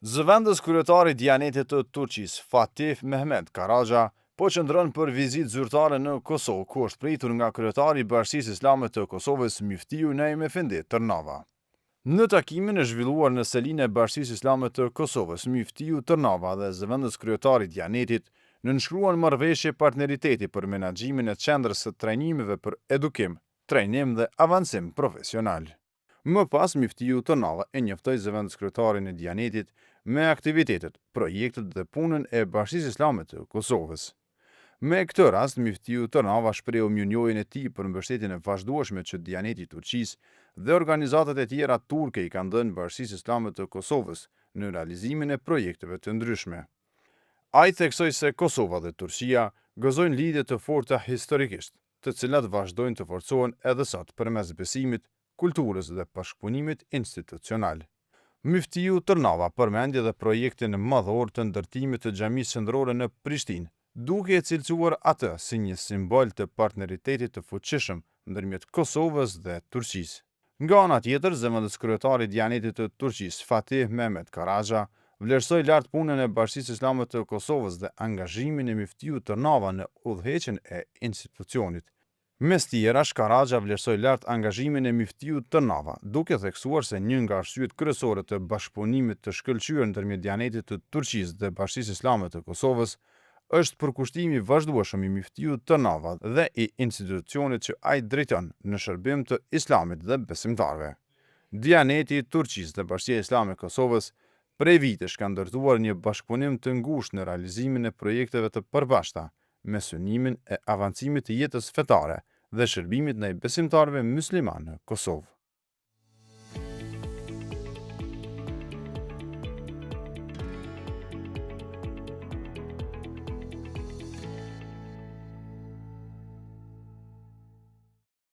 Zëvendës kryetari i Dianetit të Turqisë, Fatih Mehmet Karaxha, po qëndron për vizitë zyrtare në Kosovë, ku është pritur nga kryetari i Bashkisë Islame të Kosovës, Muftiu Naim Efendi Tërnava. Në takimin e zhvilluar në selinë e Bashkisë Islame të Kosovës, Muftiu Tërnava dhe zëvendës kryetari i Dianetit nënshkruan marrëveshje partneriteti për menaxhimin e qendrës së trajnimeve për edukim, trajnim dhe avancim profesional. Më pas, Muftiu Tërnava e njoftoi zëvendës kryetarin e Dianetit me aktivitetet, projektet dhe punën e Bashkisë Islame të Kosovës. Me këtë rast, Muftiu Tërnava shprehu mirënjohjen e tij për mbështetjen e vazhdueshme që Dianeti i Turqisë dhe organizatat e tjera turke i kanë dhënë Bashkisë Islame të Kosovës në realizimin e projekteve të ndryshme. Ai theksoi se Kosova dhe Turqia gëzojnë lidhje të forta historikisht, të cilat vazhdojnë të forcohen edhe sot përmes besimit, kulturës dhe bashkëpunimit institucional. Muftiu Tërnava përmendi edhe projektin madhor të ndërtimit të xhamisë qendrore në Prishtinë, duke e cilësuar atë si një simbol të partneritetit të fuqishëm ndërmjet Kosovës dhe Turqisë. Nga ana tjetër, zëvendës kryetari i Dianetit të Turqisë, Fatih Mehmet Karaxha, vlerësoi lart punën e Bashkisë Islame të Kosovës dhe angazhimin e Muftiut Tërnava në udhëheqjen e institucionit. Mes tjerash, Karaxha vlerësoi lart angazhimin e Muftiut Tërnava, duke theksuar se një nga arsyet kryesore të bashkëpunimit të shkëlqyer ndërmjet Dianetit të Turqisë dhe Bashkisë Islame të Kosovës është përkushtimi vazhdueshëm i Muftiut Tërnava dhe i institucionit që ai drejton në shërbim të Islamit dhe besimtarëve. Dianeti i Turqisë dhe Bashkia Islame e Kosovës prej vitesh ka ndërtuar një bashkëpunim të ngushtë në realizimin e projekteve të përbashkëta, me synimin e avancimit të jetës fetare dhe shërbimit ndaj besimtarëve musliman në Kosovë.